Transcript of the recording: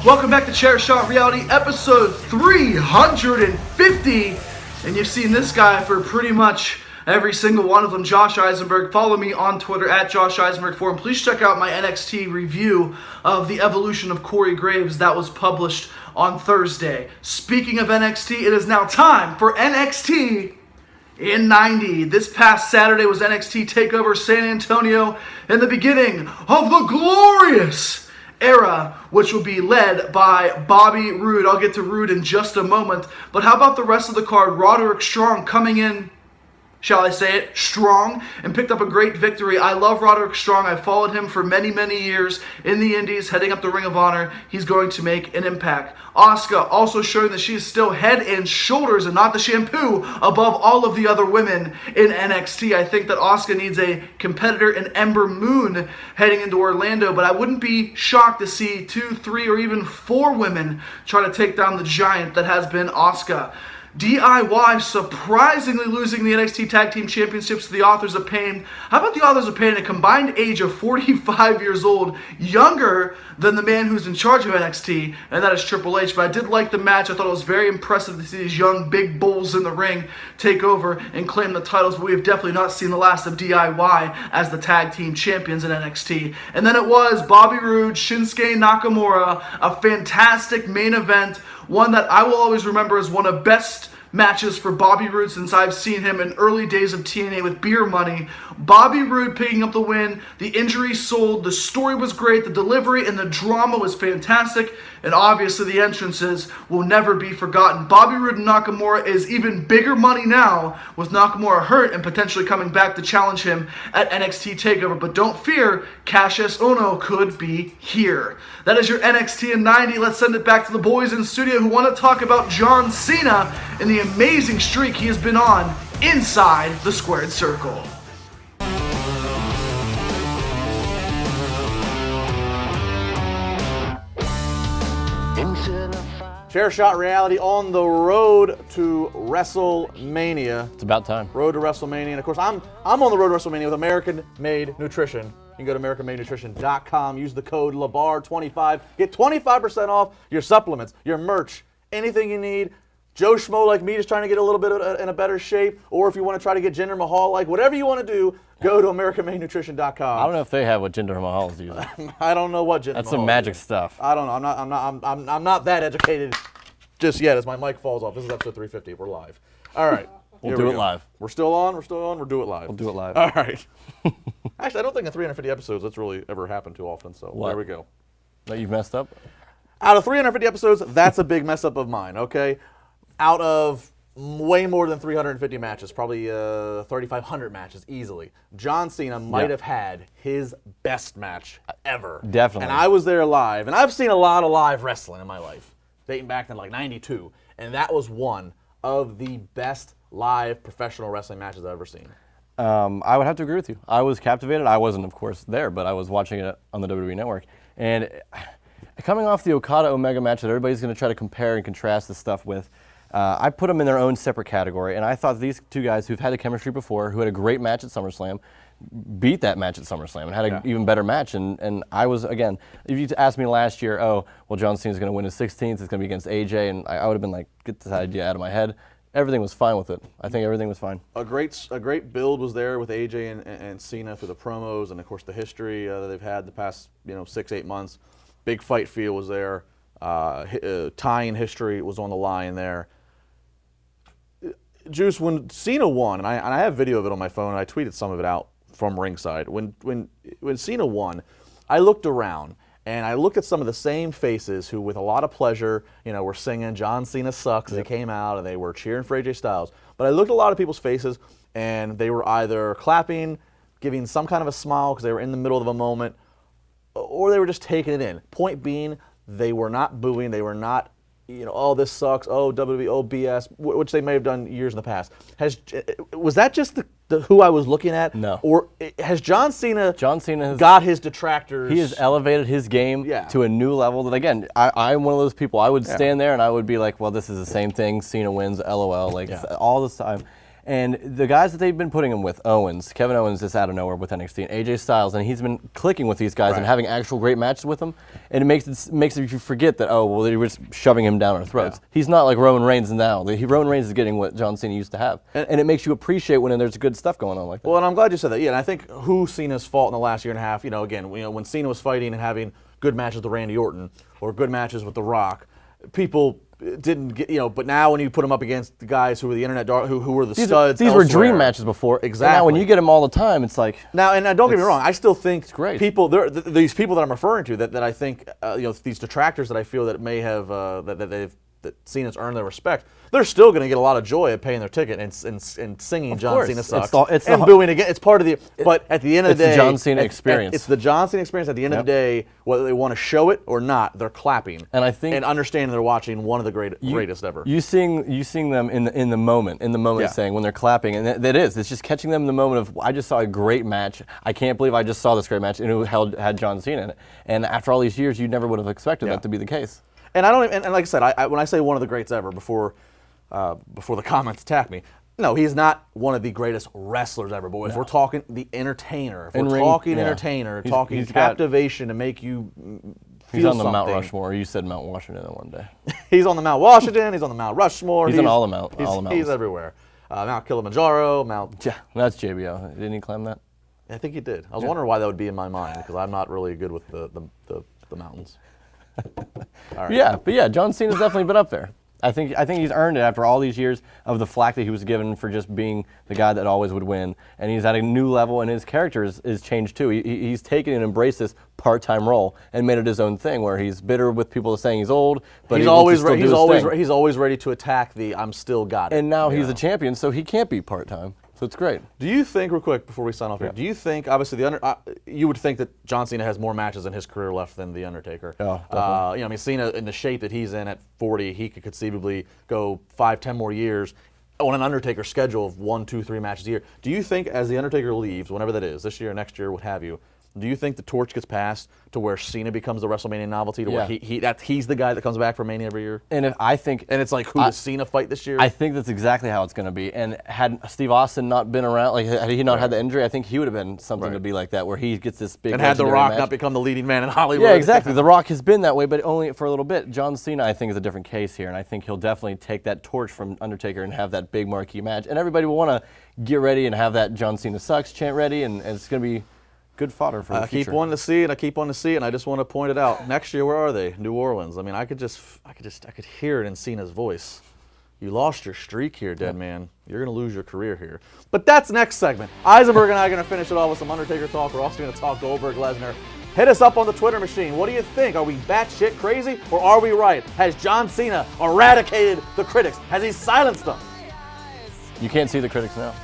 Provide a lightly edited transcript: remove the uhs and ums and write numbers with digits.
Welcome back to Chair Shot Reality, episode 350. And you've seen this guy for pretty much every single one of them, Josh Eisenberg. Follow me on Twitter at Josh Eisenberg 4. And please check out my NXT review of the evolution of Corey Graves that was published on Thursday. Speaking of NXT, it is now time for NXT in 90. This past Saturday was NXT Takeover San Antonio and the beginning of the glorious era, which will be led by Bobby Roode. I'll get to Roode in just a moment. But how about the rest of the card? Roderick Strong coming in, shall I say it, strong, and picked up a great victory. I love Roderick Strong. I followed him for many, many years in the Indies, heading up the Ring of Honor. He's going to make an impact. Asuka also showing that she is still head and shoulders and not the shampoo above all of the other women in NXT. I think that Asuka needs a competitor in Ember Moon heading into Orlando, but I wouldn't be shocked to see 2, 3, or even 4 women try to take down the giant that has been Asuka. DIY surprisingly losing the NXT Tag Team Championships to the Authors of Pain. How about the Authors of Pain at a combined age of 45 years old, younger than the man who's in charge of NXT, and that is Triple H. But I did like the match. I thought it was very impressive to see these young big bulls in the ring take over and claim the titles, but we have definitely not seen the last of DIY as the Tag Team Champions in NXT. And then it was Bobby Roode, Shinsuke Nakamura, a fantastic main event, one that I will always remember as one of best matches for Bobby Roode since I've seen him in early days of TNA with Beer Money. Bobby Roode picking up the win. The injury sold. The story was great. The delivery and the drama was fantastic. And obviously the entrances will never be forgotten. Bobby Roode and Nakamura is even bigger money now with Nakamura hurt and potentially coming back to challenge him at NXT TakeOver. But don't fear, Cassius Ohno could be here. That is your NXT in 90. Let's send it back to the boys in studio who want to talk about John Cena and the amazing streak he has been on inside the squared circle. Chair Shot Reality on the road to WrestleMania. It's about time. Road to WrestleMania. And of course, I'm on the road to WrestleMania with American Made Nutrition. You can go to AmericanMadeNutrition.com, use the code LABAR25, get 25% off your supplements, your merch, anything you need. Joe Schmo like me just trying to get a little bit in a better shape, or if you want to try to get Jinder Mahal, like whatever you want to do, go to AmericanMadeNutrition.com. I don't know if they have what Jinder Mahal is using. I don't know what Jinder That's Mahal some magic is. stuff. I don't know. I'm not that educated just yet as my mic falls off. This is episode 350. We're live. All right. We'll do it live. We're still on. We'll do it live. We'll do it live. All right. Actually, I don't think in 350 episodes that's really ever happened too often, so What? there we go. That you've messed up? Out of 350 episodes, that's a big mess up of mine, okay? Out of way more than 350 matches, probably 3,500 matches easily, John Cena might have had his best match ever. Definitely. And I was there live, and I've seen a lot of live wrestling in my life, dating back to like 92, and that was one of the best live professional wrestling matches I've ever seen. I would have to agree with you. I was captivated. I wasn't, of course, there, but I was watching it on the WWE Network. And coming off the Okada-Omega match that everybody's going to try to compare and contrast this stuff with, I put them in their own separate category, and I thought these two guys who've had a chemistry before, who had a great match at SummerSlam, beat that match at SummerSlam and had an even better match. And I was, again, if you asked me last year, oh, well, John Cena's going to win his 16th, it's going to be against AJ, and I would have been like, get this idea out of my head. Everything was fine with it. I think everything was fine. A great build was there with AJ and Cena through the promos, and of course the history that they've had the past 6-8 months. Big fight feel was there. Tie-in history was on the line there. Juice, when Cena won, and I have video of it on my phone, and I tweeted some of it out from ringside. When Cena won, I looked around. And I looked at some of the same faces who, with a lot of pleasure, were singing "John Cena sucks" as it came out, and they were cheering for AJ Styles. But I looked at a lot of people's faces, and they were either clapping, giving some kind of a smile because they were in the middle of a moment, or they were just taking it in. Point being, they were not booing. They were not, oh, this sucks, oh, WWE, oh, BS, which they may have done years in the past. Was that just the who I was looking at? No. Or has John Cena has got his detractors? He has elevated his game to a new level that, again, I'm one of those people. I would stand there and I would be like, well, this is the same thing. Cena wins, LOL, all this time. And the guys that they've been putting him with, Kevin Owens is out of nowhere with NXT, and AJ Styles, and he's been clicking with these guys and having actual great matches with them, and it makes you forget that, they were just shoving him down our throats. Yeah. He's not like Roman Reigns now. Roman Reigns is getting what John Cena used to have, and it makes you appreciate when there's good stuff going on like that. Well, and I'm glad you said that. Yeah, and I think who Cena's fault in the last year and a half, again, when Cena was fighting and having good matches with Randy Orton or good matches with The Rock, people didn't get, but now when you put them up against the guys who were the internet who were the studs, these were dream matches before. Exactly. And now when you get them all the time, it's like now. And don't get me wrong, I still think it's great. These people that I'm referring to that I think these detractors that I feel that may have that Cena's earned their respect, they're still going to get a lot of joy at paying their ticket and singing John Cena sucks and booing again. It's part of the. But at the end of the day, it's the John Cena experience. It's the John Cena experience. At the end of the day, whether they want to show it or not, they're clapping and understanding they're watching one of the greatest ever. You seeing them in the moment, saying when they're clapping, and it's just catching them in the moment of, I just saw a great match. I can't believe I just saw this great match, and it had John Cena in it. And after all these years, you never would have expected that to be the case. And I don't even, and like I said, when I say one of the greats ever, before the comments attack me, no, he's not one of the greatest wrestlers ever. But if we're talking the entertainer, if we're talking entertainer, talking captivation to make you feel he's on the something. Mount Rushmore. You said Mount Washington one day. He's on the Mount Washington. He's on the Mount Rushmore. He's on all the mountains. He's everywhere. Mount Kilimanjaro. Mount. Yeah, that's JBL. Didn't he climb that? I think he did. I was wondering why that would be in my mind because I'm not really good with the mountains. Right. Yeah, but John Cena's definitely been up there. I think he's earned it after all these years of the flack that he was given for just being the guy that always would win. And he's at a new level, and his character is changed too. He's taken and embraced this part-time role and made it his own thing, where he's bitter with people saying he's old, but he's always ready to attack the "I'm still got it." And now he's a champion, so he can't be part-time. So it's great. Do you think, real quick before we sign off here, do you think, obviously, you would think that John Cena has more matches in his career left than The Undertaker? Yeah, definitely. Cena, in the shape that he's in at 40, he could conceivably go 5-10 more years on an Undertaker schedule of 1, 2, 3 matches a year. Do you think, as The Undertaker leaves, whenever that is, this year, next year, what have you, do you think the torch gets passed to where Cena becomes the WrestleMania novelty, to where he's the guy that comes back for Mania every year? And it's like, who does Cena fight this year? I think that's exactly how it's going to be. And had Steve Austin not been around, like had he not had the injury, I think he would have been something to be like that, where he gets this big. And had The Rock not become the leading man in Hollywood. Yeah, exactly. The Rock has been that way, but only for a little bit. John Cena, I think, is a different case here, and I think he'll definitely take that torch from Undertaker and have that big marquee match, and everybody will want to get ready and have that John Cena sucks chant ready, and it's going to be good fodder for the future. I keep wanting to see it, and I just want to point it out. Next year, where are they? New Orleans. I mean, I could hear it in Cena's voice. You lost your streak here, dead man. You're going to lose your career here. But that's next segment. Eisenberg and I are going to finish it off with some Undertaker talk. We're also going to talk Goldberg, Lesnar. Hit us up on the Twitter machine. What do you think? Are we batshit crazy, or are we right? Has John Cena eradicated the critics? Has he silenced them? You can't see the critics now.